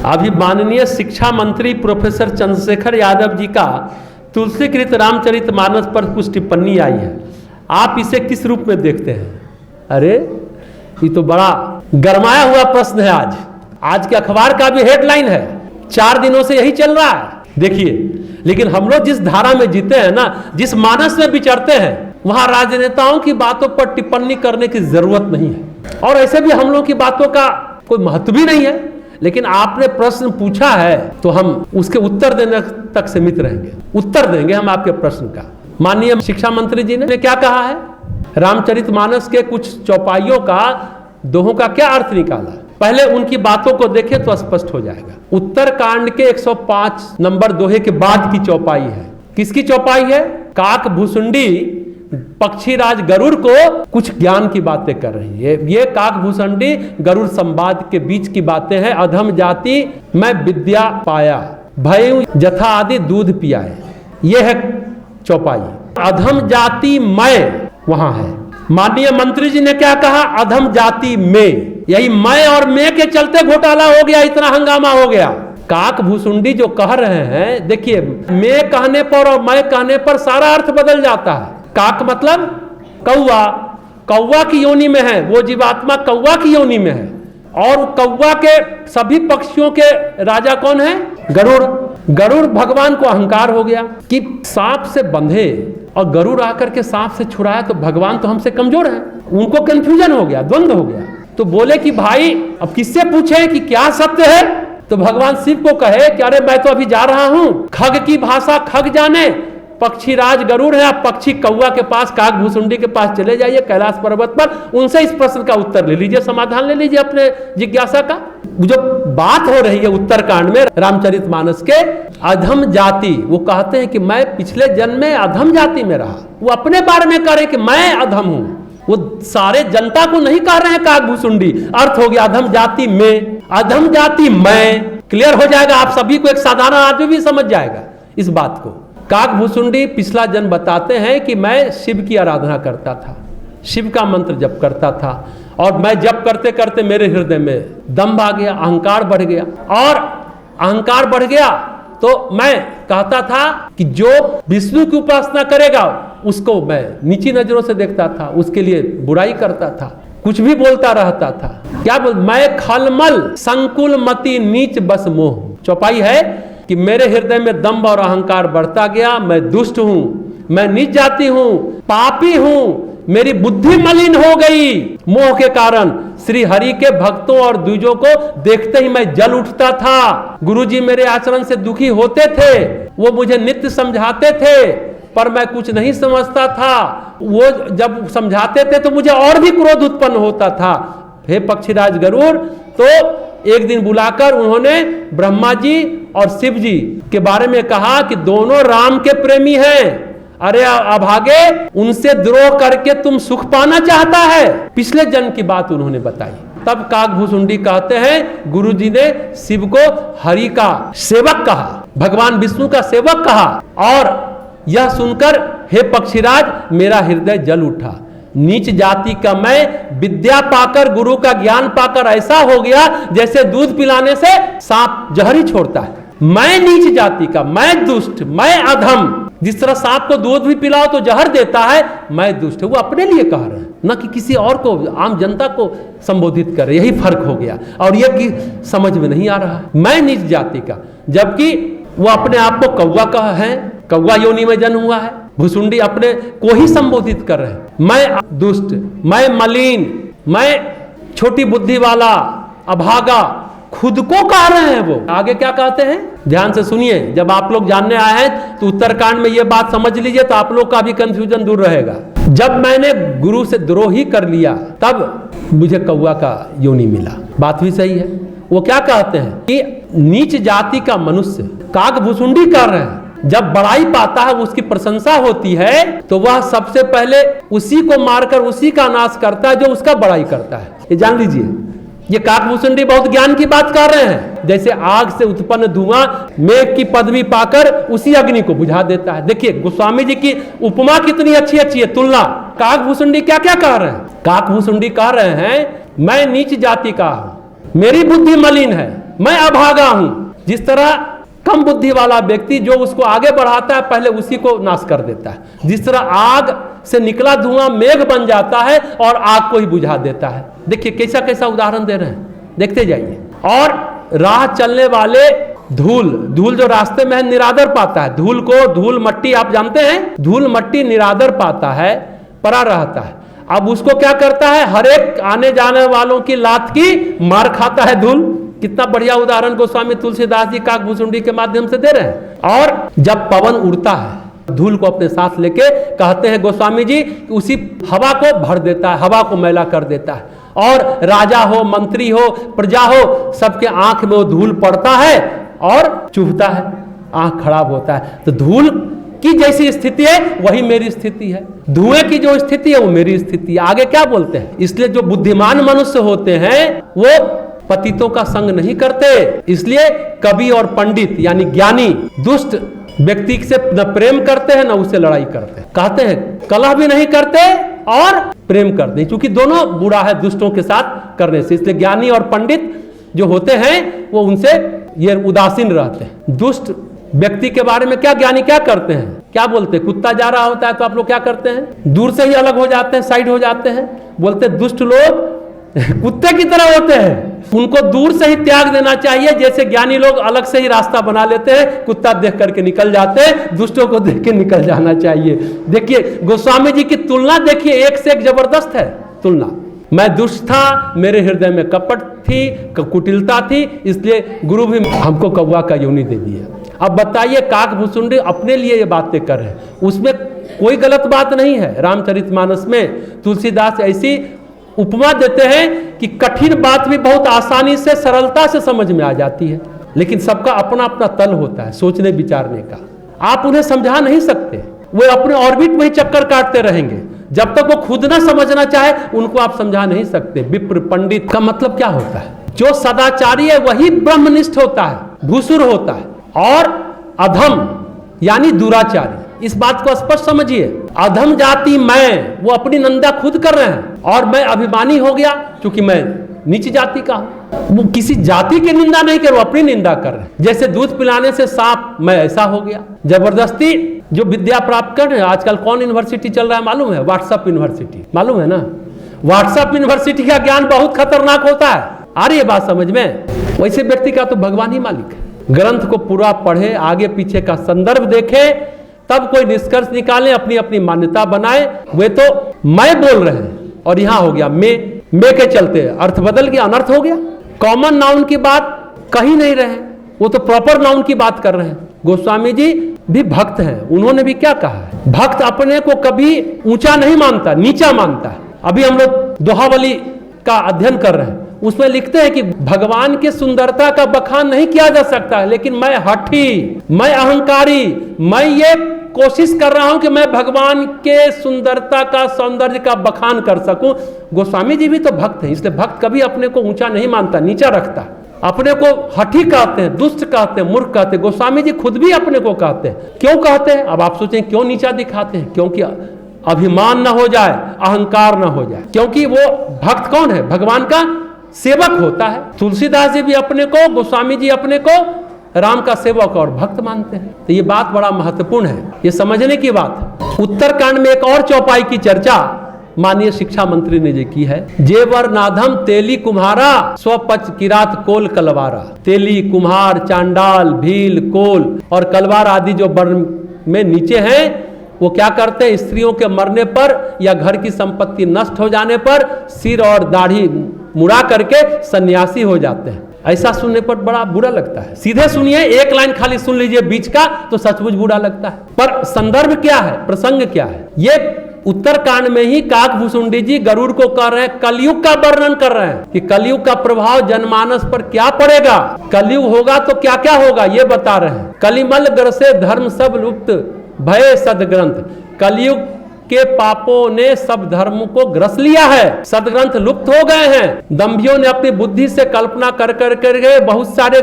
अभी माननीय शिक्षा मंत्री प्रोफेसर चंद्रशेखर यादव जी का तुलसीकृत रामचरितमानस पर कुछ टिप्पणी आई है। आप इसे किस रूप में देखते हैं? अरे ये तो बड़ा गरमाया हुआ प्रश्न है। आज के अखबार का भी हेडलाइन है, 4 दिनों से यही चल रहा है। देखिए, लेकिन हम लोग जिस धारा में जीते हैं ना, जिस मानस में विचरते हैं, वहां राजनेताओं की बातों पर टिप्पणी करने की जरूरत नहीं है, और ऐसे भी हम लोग की बातों का कोई महत्व भी नहीं है। लेकिन आपने प्रश्न पूछा है तो हम उसके उत्तर देने तक सीमित रहेंगे। उत्तर देंगे हम आपके प्रश्न का। माननीय शिक्षा मंत्री जी ने क्या कहा है? रामचरितमानस के कुछ चौपाइयों का, दोहों का क्या अर्थ निकाला? पहले उनकी बातों को देखें तो स्पष्ट हो जाएगा। उत्तरकांड के 105 नंबर दोहे के बाद की चौपाई है। किसकी चौपाई है? काक भुसुंडी पक्षीराज गरुड़ को कुछ ज्ञान की बातें कर रही है। ये काक भुसुंडी गरुड़ संवाद के बीच की बातें हैं। अधम जाति मैं विद्या पाया, भय जथा आदि दूध पियाए, ये है चौपाई। अधम जाति मैं वहां है। माननीय मंत्री जी ने क्या कहा? अधम जाति में। यही मैं और मैं के चलते घोटाला हो गया, इतना हंगामा हो गया। काक भुसुंडी जो कह रहे हैं, देखिए, मैं कहने पर और मैं कहने पर सारा अर्थ बदल जाता है। काक मतलब कौवा, कौवा की योनि में है, वो जीवात्मा कौवा की योनि में है। और कौवा के सभी पक्षियों के राजा कौन है? गरुड़। गरुड़ भगवान को अहंकार हो गया कि सांप से बंधे और गरुड़ आकर के सांप से छुड़ाया, तो भगवान तो हमसे कमजोर है। उनको कंफ्यूजन हो गया, द्वंद्व हो गया। तो बोले कि भाई अब किससे पूछे कि क्या सत्य है? तो भगवान शिव को कहे कि अरे मैं तो अभी जा रहा हूं, खग की भाषा खग जाने, पक्षीराज गरुड़ है, आप पक्षी कौवा के पास, काक भुसुंडी के पास चले जाइए कैलाश पर्वत पर, उनसे इस प्रश्न का उत्तर ले लीजिए, समाधान ले लीजिए अपने जिज्ञासा का। जो बात हो रही है उत्तरकांड में रामचरितमानस के, अधम जाति, वो कहते हैं कि मैं पिछले जन्म में अधम जाति में रहा। वो अपने बारे में कह रहे कि मैं अधम हूं, वो सारे जनता को नहीं कह रहे हैं काक भुसुंडी। अर्थ हो गया अधम जाति में, अधम जाति मैं। क्लियर हो जाएगा, आप सभी को, एक साधारण आदमी भी समझ जाएगा इस बात को। काक भुसुंडी पिछला जन्म बताते हैं कि मैं शिव की आराधना करता था, शिव का मंत्र जप करता था, और मैं जप करते करते मेरे हृदय में दम्भ आ गया, अहंकार बढ़ गया। और अहंकार बढ़ गया तो मैं कहता था कि जो विष्णु की उपासना करेगा उसको मैं नीची नजरों से देखता था, उसके लिए बुराई करता था, कुछ भी बोलता रहता था। क्या बोल? मैं खलमल संकुल मति नीच बस मोह। चौपाई है कि मेरे हृदय में दंभ और अहंकार बढ़ता गया, मैं दुष्ट हूं, मैं नीच जाति हूं, पापी हूं, मेरी बुद्धि मलिन हो गई मोह के कारण। श्री हरि के भक्तों और द्विजों को देखते ही मैं जल उठता था। गुरुजी मेरे आचरण से दुखी होते थे, वो मुझे नित्य समझाते थे, पर मैं कुछ नहीं समझता था। वो जब समझाते थे तो मुझे और भी क्रोध उत्पन्न होता था। हे पक्षीराज गरुड़, तो एक दिन बुलाकर उन्होंने ब्रह्मा जी और शिव जी के बारे में कहा कि दोनों राम के प्रेमी हैं। अरे अभागे, उनसे द्रोह करके तुम सुख पाना चाहता है। पिछले जन्म की बात उन्होंने बताई। तब काक भुसुंडी कहते हैं गुरुजी ने शिव को हरि का सेवक कहा, भगवान विष्णु का सेवक कहा। और यह सुनकर हे पक्षीराज मेरा हृदय जल उठा। नीच जाति का मैं विद्या पाकर, गुरु का ज्ञान पाकर ऐसा हो गया जैसे दूध पिलाने से सांप जहर ही छोड़ता है। मैं नीच जाति का, मैं दुष्ट, मैं अधम। जिस तरह सांप को दूध भी पिलाओ तो जहर देता है, मैं दुष्ट। वो अपने लिए कह रहे हैं, न कि किसी और को, आम जनता को संबोधित कर रहे। यही फर्क हो गया, और यह कि समझ में नहीं आ रहा। मैं नीच जाति का, जबकि वो अपने आप को कौवा का है, कौवा योनि में जन्म हुआ है। भुसुंडी अपने को ही संबोधित कर रहे हैं, मैं दुष्ट, मैं मलिन, मैं छोटी बुद्धि वाला, अभागा, खुद को कह रहे हैं। वो आगे क्या कहते हैं, ध्यान से सुनिए। जब आप लोग जानने आए हैं तो उत्तरकांड में ये बात समझ लीजिए, तो आप लोग का भी कंफ्यूजन दूर रहेगा। जब मैंने गुरु से द्रोह ही कर लिया तब मुझे कौवा का योनि मिला। बात भी सही है। वो क्या कहते हैं कि नीच जाति का मनुष्य, काक भुसुंडी कर रहे हैं, जब बड़ाई पाता है, उसकी प्रशंसा होती है, तो वह सबसे पहले उसी को मारकर उसी का नाश करता है जो उसका बड़ाई करता है। ये जान लीजिए। ये काक भुसुंडी बहुत ज्ञान की बात कर रहे हैं। जैसे आग से उत्पन्न धुआं मेघ की पदवी पाकर उसी अग्नि को बुझा देता है। देखिए गोस्वामी जी की उपमा कितनी अच्छी अच्छी है, तुलना। काक भुसुंडी क्या क्या कह रहे हैं? काक भुसुंडी कह रहे हैं मैं नीच जाति का हूं, मेरी बुद्धि मलिन है, मैं अभागा हूं। जिस तरह कम बुद्धि वाला व्यक्ति जो उसको आगे बढ़ाता है पहले उसी को नाश कर देता है, जिस तरह आग से निकला धुआं मेघ बन जाता है और आग को ही बुझा देता है। देखिए कैसा कैसा उदाहरण दे रहे हैं, देखते जाइए। और राह चलने वाले धूल जो रास्ते में है निरादर पाता है। धूल मट्टी आप जानते हैं, धूल मट्टी निरादर पाता है, परा रहता है। अब उसको क्या करता है, हर एक आने जाने वालों की लात की मार खाता है धूल। कितना बढ़िया उदाहरण गोस्वामी तुलसीदास जी काकभूसुंडी के माध्यम से दे रहे हैं। और जब पवन उड़ता है धूल को अपने साथ लेके, कहते हैं गोस्वामी जी उसी हवा को भर देता है, हवा को मैला कर देता है। और राजा हो, मंत्री हो, प्रजा हो, सबके आंख में वो धूल पड़ता है और चुभता है, आंख खराब होता है। तो धूल की जैसी स्थिति है वही मेरी स्थिति है, धुएं की जो स्थिति है वो मेरी स्थिति है। आगे क्या बोलते हैं, इसलिए जो बुद्धिमान मनुष्य होते हैं वो पतितों का संग नहीं करते। इसलिए कवि और पंडित यानी ज्ञानी दुष्ट व्यक्ति से न प्रेम करते हैं न उससे लड़ाई करते हैं। कहते हैं कलह भी नहीं करते और प्रेम करते हैं, क्योंकि दोनों बुरा है दुष्टों के साथ करने से। इसलिए ज्ञानी और पंडित जो होते हैं वो उनसे ये उदासीन रहते हैं। दुष्ट व्यक्ति के बारे में क्या ज्ञानी क्या करते हैं, क्या बोलते हैं, कुत्ता जा रहा होता है तो आप लोग क्या करते हैं, दूर से ही अलग हो जाते हैं, साइड हो जाते हैं। बोलते दुष्ट लोग कुत्ते की तरह होते हैं, उनको दूर से ही त्याग देना चाहिए। जैसे ज्ञानी लोग अलग से ही रास्ता बना लेते हैं, कुत्ता देख करके निकल जाते हैं, दुष्टों को देख के निकल जाना चाहिए। देखिए गोस्वामी जी की तुलना देखिए, एक से एक जबरदस्त है तुलना। मैं दुष्ट था, मेरे हृदय में कपट थी, कुटिलता थी, इसलिए गुरु भी हमको कौवा का योनि दे दिया। अब बताइए काकभूसुंडी अपने लिए ये बातें कर रहे हैं, उसमें कोई गलत बात नहीं है। रामचरितमानस में तुलसीदास ऐसी उपमा देते हैं कि कठिन बात भी बहुत आसानी से सरलता से समझ में आ जाती है। लेकिन सबका अपना अपना तल होता है सोचने विचारने का, आप उन्हें समझा नहीं सकते, वो अपने ऑर्बिट में ही चक्कर काटते रहेंगे। जब तक वो खुद ना समझना चाहे उनको आप समझा नहीं सकते। विप्र पंडित का मतलब क्या होता है, जो सदाचारी है वही ब्रह्मनिष्ठ होता है, भूसुर होता है। और अधम यानी दुराचारी, इस बात को स्पष्ट समझिए। अधम जाति मैं, वो अपनी निंदा खुद कर रहे हैं, और मैं अभिमानी हो गया क्योंकि मैं नीच जाति का हूं। वो किसी जाति की निंदा नहीं कर, वो अपनी निंदा कर रहे हैं। जैसे दूध पिलाने से सांप, मैं ऐसा हो गया। जबरदस्ती जो विद्या प्राप्त कर रहे हैं, आजकल कौन यूनिवर्सिटी चल रहा है मालूम है, व्हाट्सएप यूनिवर्सिटी, मालूम है ना। व्हाट्सएप यूनिवर्सिटी का ज्ञान बहुत खतरनाक होता है, आ रही है बात समझ में। वैसे व्यक्ति का तो भगवान ही मालिक है। ग्रंथ को पूरा पढ़े, आगे पीछे का संदर्भ देखे, तब कोई निष्कर्ष निकाले, अपनी अपनी मान्यता बनाए। वे तो मैं बोल रहे हैं और यहां हो गया मैं के चलते अर्थ बदल गया, अनर्थ हो गया। कॉमन नाउन की बात कहीं नहीं रहे, वो तो प्रॉपर नाउन की बात कर रहे हैं। गोस्वामी जी भी भक्त हैं, उन्होंने भी क्या कहा है, भक्त अपने को कभी ऊंचा नहीं मानता, नीचा मानता है। अभी हम लोग दोहावली का अध्ययन कर रहे हैं, उसमें लिखते हैं कि भगवान की सुंदरता का बखान नहीं किया जा सकता, लेकिन मैं हठी, मैं अहंकारी, मैं ये कोशिश कर रहा हूं कि मैं भगवान के सुंदरता का, सौंदर्य का बखान कर सकूं। गोस्वामी जी भी तो भक्त हैं, इसलिए भक्त कभी अपने को ऊंचा नहीं मानता, नीचा रखता। अपने को हठी कहते हैं, दुष्ट कहते हैं, मूर्ख कहते हैं। गोस्वामी जी खुद भी अपने को कहते हैं। क्यों कहते हैं, अब आप सोचें क्यों नीचा दिखाते हैं, क्योंकि अभिमान ना हो जाए, अहंकार ना हो जाए। क्योंकि वो भक्त कौन है, भगवान का सेवक होता है। तुलसीदास जी भी अपने को, गोस्वामी जी अपने को राम का सेवक और भक्त मानते हैं। तो ये बात बड़ा महत्वपूर्ण है, ये समझने की बात। उत्तरकांड में एक और चौपाई की चर्चा माननीय शिक्षा मंत्री ने जो की है, जेवर नाधम तेली कुम्हारा स्वपच किरात कोल कलवारा। तेली, कुम्हार, चांडाल, भील, कोल और कलवार आदि जो वर्ण में नीचे हैं, वो क्या करते हैं, स्त्रियों के मरने पर या घर की संपत्ति नष्ट हो जाने पर सिर और दाढ़ी मुड़ा करके सन्यासी हो जाते हैं। ऐसा सुनने पर बड़ा बुरा लगता है। सीधे सुनिए, एक लाइन खाली सुन लीजिए बीच का तो सचमुच बुरा लगता है। पर संदर्भ क्या है, प्रसंग क्या है, ये उत्तरकांड में ही काकभूसुंडी जी गरुड़ को कह रहे हैं, कलयुग का वर्णन कर रहे हैं कि कलयुग का प्रभाव जनमानस पर क्या पड़ेगा, कलयुग होगा तो क्या क्या होगा ये बता रहे हैं। कलिमल ग्रसे धर्म सब लुप्त भय सदग्रंथ। कलयुग के पापों ने सब धर्म को ग्रस लिया है, सदग्रंथ लुप्त हो गए हैं। दंभियों ने अपनी बुद्धि से कल्पना कर करके बहुत सारे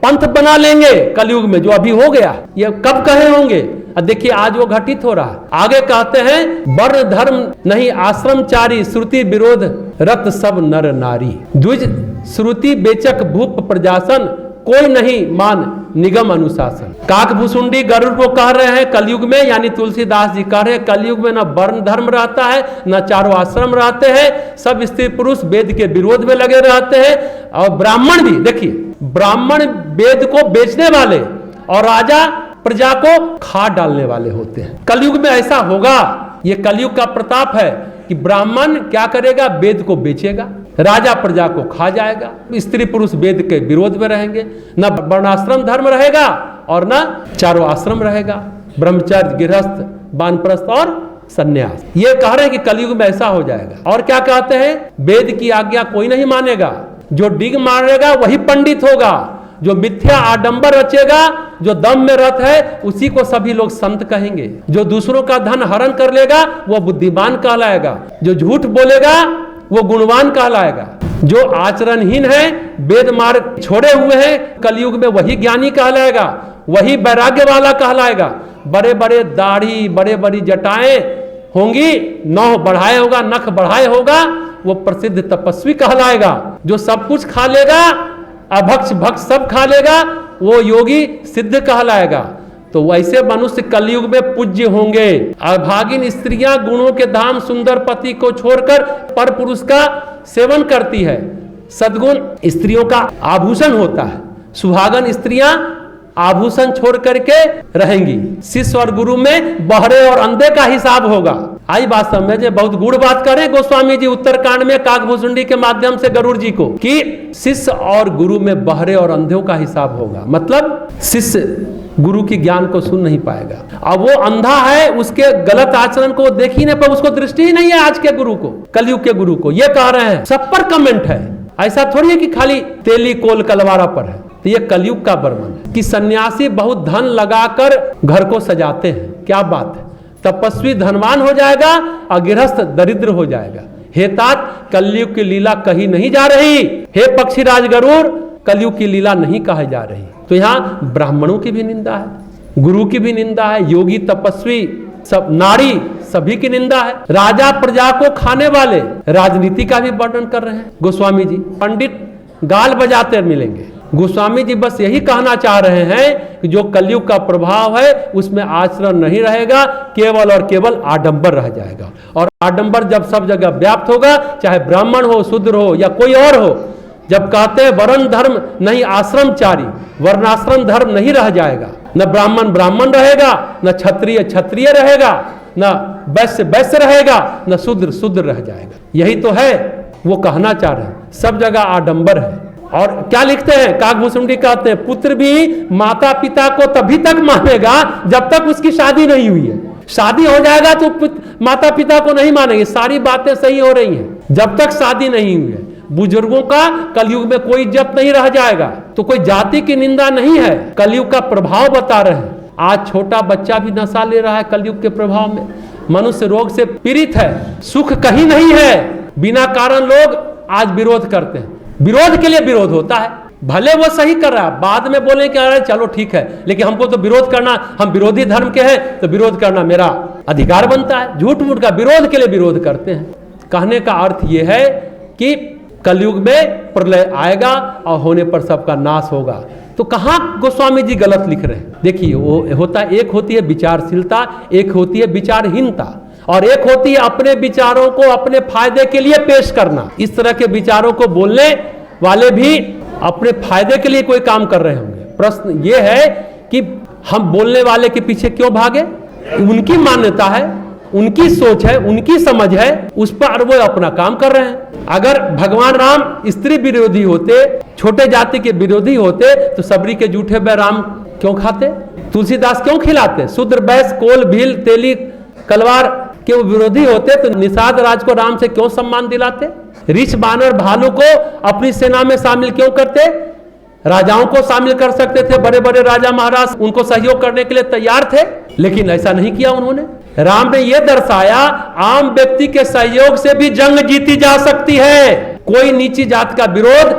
पंथ बना लेंगे कलयुग में, जो अभी हो गया, ये कब कहे होंगे। देखिए आज वो घटित हो रहा है। आगे कहते हैं, वर्ण धर्म नहीं आश्रमचारी, श्रुति विरोध रत सब नर नारी। द्विज श्रुति बेचक भूप प्रजासन, कोई नहीं मान निगम अनुशासन। काकभूसुंडी गरुड़ को कह रहे हैं कलयुग में, यानी तुलसीदास जी कह रहे हैं कलयुग में न वर्ण धर्म रहता है, न चारों आश्रम रहते हैं, सब स्त्री पुरुष वेद के विरोध में लगे रहते हैं। और ब्राह्मण भी देखिए, ब्राह्मण वेद को बेचने वाले और राजा प्रजा को खा डालने वाले होते हैं। कलयुग में ऐसा होगा, ये कलयुग का प्रताप है कि ब्राह्मण क्या करेगा, वेद को बेचेगा, राजा प्रजा को खा जाएगा, स्त्री पुरुष वेद के विरोध में रहेंगे, न वर्णाश्रम धर्म रहेगा और न चारों आश्रम रहेगा, ब्रह्मचर्य, गृहस्थ, वानप्रस्थ और सन्यास। ये कह रहे हैं कि कलयुग में ऐसा हो जाएगा। और क्या कहते हैं, वेद की आज्ञा कोई नहीं मानेगा, जो डिग मारेगा वही पंडित होगा, जो मिथ्या आडंबर रचेगा, जो दम में रत है, उसी को सभी लोग संत कहेंगे, जो दूसरों का धन हरण कर लेगा वो बुद्धिमान कहलाएगा, जो झूठ बोलेगा वो गुणवान कहलाएगा, जो आचरणहीन है, वेद मार्ग छोड़े हुए हैं, कलयुग में वही ज्ञानी कहलाएगा, वही वैराग्य वाला कहलाएगा। बड़े बड़े दाढ़ी, बड़े बड़ी जटाएं होंगी, नौह बढ़ाए होगा, नख बढ़ाए होगा, वो प्रसिद्ध तपस्वी कहलाएगा। जो सब कुछ खा लेगा, अभक्ष भक्ष सब खा लेगा, वो योगी सिद्ध कहलाएगा। तो वैसे मनुष्य कलयुग में पूज्य होंगे। अभागिन स्त्रियां गुणों के धाम सुंदर पति को छोड़कर पर पुरुष का सेवन करती है। सद्गुण स्त्रियों का आभूषण होता है, सुहागन स्त्रियां आभूषण छोड़ करके रहेंगी। शिष्य और गुरु में बहरे और अंधे का हिसाब होगा। आई बात समझे, बहुत गूढ़ बात करें गोस्वामी जी उत्तरकांड में काकभूसुंडी के माध्यम से गरुड़ जी को, कि शिष्य और गुरु में बहरे और अंधों का हिसाब होगा। मतलब शिष्य गुरु की ज्ञान को सुन नहीं पाएगा, अब वो अंधा है, उसके गलत आचरण को देख ही नहीं पर उसको दृष्टि ही नहीं है आज के गुरु को, कलयुग के गुरु को। ये कह रहे हैं, सब पर कमेंट है, ऐसा थोड़ी है कि खाली तेली कोल कलवारा पर है। तो ये कलयुग का वर्णन है कि सन्यासी बहुत धन लगाकर घर को सजाते हैं, क्या बात है, तपस्वी धनवान हो जाएगा और गृहस्थ दरिद्र हो जाएगा। हे तात, कलयुग की लीला कही नहीं जा रही, हे पक्षीराज गरुड़, कलयुग की लीला नहीं कही जा रही। तो यहाँ ब्राह्मणों की भी निंदा है, गुरु की भी निंदा है, योगी तपस्वी सब, नारी सभी की निंदा है, राजा प्रजा को खाने वाले, राजनीति का भी वर्णन कर रहे हैं गोस्वामी जी। पंडित गाल बजाते मिलेंगे। गोस्वामी जी बस यही कहना चाह रहे हैं कि जो कलयुग का प्रभाव है उसमें आचरण नहीं रहेगा, केवल और केवल आडंबर रह जाएगा। और आडंबर जब सब जगह व्याप्त होगा, चाहे ब्राह्मण हो, शूद्र हो या कोई और हो, जब कहते हैं वर्ण धर्म नहीं आश्रमचारी, वर्णाश्रम धर्म नहीं रह जाएगा, न ब्राह्मण ब्राह्मण रहेगा, न क्षत्रिय क्षत्रिय रहेगा, न वैश्य वैश्य रहेगा, न शूद्र शूद्र रह जाएगा। यही तो है वो कहना चाह रहे हैं, सब जगह आडंबर है। और क्या लिखते हैं, काकभूसुंडी कहते हैं, पुत्र भी माता पिता को तभी तक मानेगा जब तक उसकी शादी नहीं हुई है। शादी हो जाएगा तो माता पिता को नहीं मानेंगे। सारी बातें सही हो रही हैं, जब तक शादी नहीं हुई है। बुजुर्गों का कलयुग में कोई इज्जत नहीं रह जाएगा। तो कोई जाति की निंदा नहीं है, कलयुग का प्रभाव बता रहे हैं। आज छोटा बच्चा भी नशा ले रहा है कलयुग के प्रभाव में, मनुष्य रोग से पीड़ित है, सुख कहीं नहीं है। बिना कारण लोग आज विरोध करते हैं, विरोध के लिए विरोध होता है, भले वो सही कर रहा है, बाद में बोले कि अरे चलो ठीक है, लेकिन हमको तो विरोध करना, हम विरोधी धर्म के हैं तो विरोध करना मेरा अधिकार बनता है। झूठ मूठ का विरोध के लिए विरोध करते हैं। कहने का अर्थ ये है कि कलयुग में प्रलय आएगा और होने पर सबका नाश होगा। तो कहाँ गोस्वामी जी गलत लिख रहे हैं? देखिए, वो होता, एक होती है विचारशीलता, एक होती है विचारहीनता, और एक होती है अपने विचारों को अपने फायदे के लिए पेश करना। इस तरह के विचारों को बोलने वाले भी अपने फायदे के लिए कोई काम कर रहे होंगे। प्रश्न ये है कि हम बोलने वाले के पीछे क्यों भागे? उनकी मान्यता है, उनकी सोच है, उनकी समझ है, उस पर वो अपना काम कर रहे हैं। अगर भगवान राम स्त्री विरोधी होते, छोटे जाति के विरोधी होते, तो सबरी के जूठे में राम क्यों खाते? तुलसीदास क्यों खिलाते? शूद्र वैश्य कोल भील तेली कलवार के वो विरोधी होते तो निषाद राज को राम से क्यों सम्मान दिलाते? ऋष बानर भालू को अपनी सेना में शामिल क्यों करते? राजाओं को शामिल कर सकते थे, बड़े बड़े राजा महाराज उनको सहयोग करने के लिए तैयार थे, लेकिन ऐसा नहीं किया उन्होंने। राम ने यह दर्शाया आम व्यक्ति के सहयोग से भी जंग जीती जा सकती है। कोई नीची जात का विरोध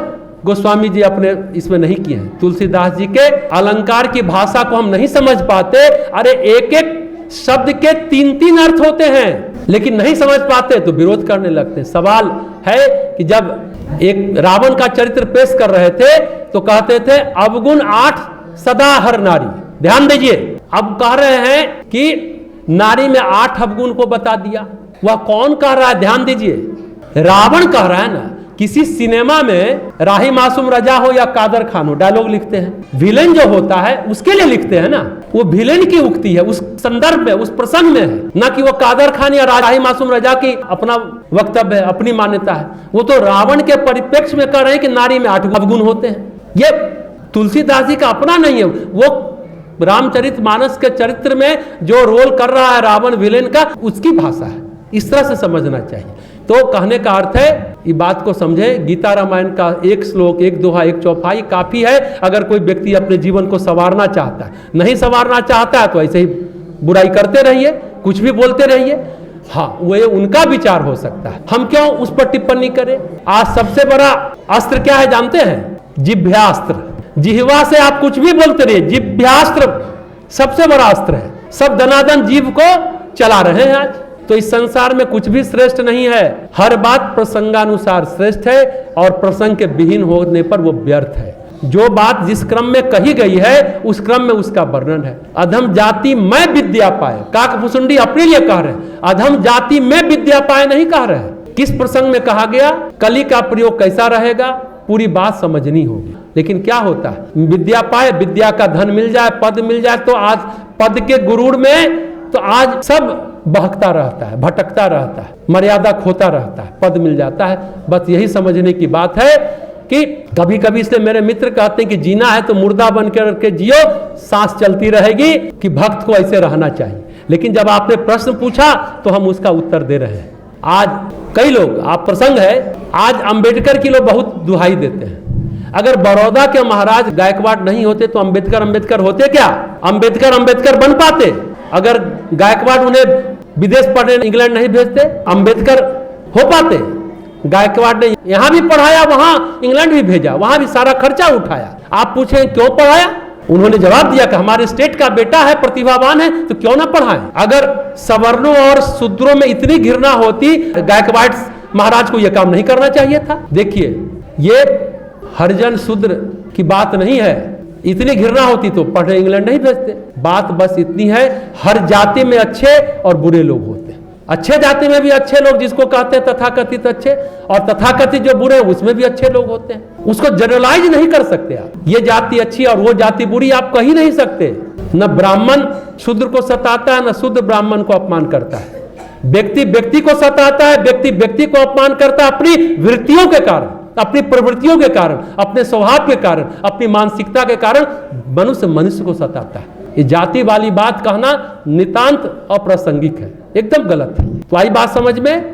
गोस्वामी जी अपने इसमें नहीं किए हैं। तुलसीदास जी के अलंकार की भाषा को हम नहीं समझ पाते। अरे एक एक शब्द के तीन तीन अर्थ होते हैं। लेकिन नहीं समझ पाते तो विरोध करने लगते हैं। सवाल है कि जब एक रावण का चरित्र पेश कर रहे थे तो कहते थे अवगुण 8 सदा हर नारी। ध्यान दीजिए, अब कह रहे हैं कि नारी में 8 अवगुण को बता दिया। वह कौन कह रहा है? ध्यान दीजिए, रावण कह रहा है ना। किसी सिनेमा में राही मासूम रजा हो या कादर खान हो, डायलॉग लिखते हैं। विलेन जो होता है उसके लिए लिखते हैं ना, वो विलेन की उक्ति है, उस संदर्भ में, उस प्रसंग में है, ना कि वो कादर खान या राही मासूम रजा की अपना वक्तव्य है, अपनी मान्यता है। वो तो रावण के परिप्रेक्ष्य में कह रहे हैं कि नारी में 8 अवगुण होते हैं। ये तुलसीदास जी का अपना नहीं है, वो रामचरितमानस के चरित्र में जो रोल कर रहा है रावण विलेन का, उसकी भाषा है। इस तरह से समझना चाहिए। तो कहने का अर्थ है, ये बात को समझे, गीता रामायण का एक श्लोक, एक दोहा, एक चौपाई काफी है अगर कोई व्यक्ति अपने जीवन को संवारना चाहता है। नहीं संवारना चाहता है तो ऐसे ही बुराई करते रहिए, कुछ भी बोलते रहिए। हाँ, वो उनका विचार हो सकता है, हम क्यों उस पर टिप्पणी करें। आज सबसे बड़ा अस्त्र क्या है जानते हैं? जिह्वास्त्र। जिह्वा से आप कुछ भी बोलते रहिए, जिह्वास्त्र सबसे बड़ा अस्त्र है। सब दनादन जीव को चला रहे हैं आज। तो इस संसार में कुछ भी श्रेष्ठ नहीं है, हर बात प्रसंगानुसार श्रेष्ठ है और प्रसंग के विहीन होने पर वो व्यर्थ है। जो बात जिस क्रम में कही गई है उस क्रम में उसका वर्णन है। अधम जाति में विद्या पाए, काकभूषुंडी अपने लिए कह रहे हैं, अधम जाति में विद्या पाए नहीं कह रहे हैं। किस प्रसंग में कहा गया, कली का प्रयोग कैसा रहेगा, पूरी बात समझनी होगी। लेकिन क्या होता है, विद्या पाए, विद्या का धन मिल जाए, पद मिल जाए, तो आज पद के गुरूर में तो आज सब बहकता रहता है, भटकता रहता है, मर्यादा खोता रहता है, पद मिल जाता है। बस यही समझने की बात है कि कभी कभी, इसलिए मेरे मित्र कहते हैं कि जीना है तो मुर्दा बन करके जियो, सांस चलती रहेगी, कि भक्त को ऐसे रहना चाहिए। लेकिन जब आपने प्रश्न पूछा तो हम उसका उत्तर दे रहे हैं। आज कई लोग, आप प्रसंग है, आज अंबेडकर की लोग बहुत दुहाई देते हैं। अगर बड़ौदा के महाराज गायकवाड़ नहीं होते तो अंबेडकर होते क्या? अंबेडकर बन पाते? अगर गायकवाड़ उन्हें विदेश पढ़ने इंग्लैंड नहीं भेजते, अंबेडकर हो पाते? गायकवाड़ ने यहां भी पढ़ाया, वहां इंग्लैंड भी भेजा, वहां भी सारा खर्चा उठाया। आप पूछें क्यों पढ़ाया? उन्होंने जवाब दिया कि हमारे स्टेट का बेटा है, प्रतिभावान है, तो क्यों ना पढ़ाएं। अगर सवर्णों और शूद्रों में इतनी घृणा होती, गायकवाड़ महाराज को यह काम नहीं करना चाहिए था। देखिए, ये हरिजन शूद्र की बात नहीं है, इतनी घृणा होती तो पढ़ने इंग्लैंड नहीं भेजते। बात बस इतनी है, हर जाति में अच्छे और बुरे लोग होते हैं। अच्छे जाति में भी अच्छे लोग, जिसको कहते हैं तथाकथित अच्छे, और तथाकथित जो बुरे हैं उसमें भी अच्छे लोग होते हैं। उसको जनरलाइज नहीं कर सकते आप, ये जाति अच्छी और वो जाति बुरी आप कह ही नहीं सकते। न ब्राह्मण शूद्र को सताता है, न शूद्र ब्राह्मण को अपमान करता है। व्यक्ति व्यक्ति को सताता है, व्यक्ति व्यक्ति को अपमान करता है अपनी वृत्तियों के कारण, अपनी प्रवृत्तियों के कारण, अपने स्वभाव के कारण, अपनी मानसिकता के कारण मनुष्य मनुष्य को सताता है। ये जाति वाली बात कहना नितांत अप्रासंगिक है, एकदम गलत है। तो आई बात समझ में।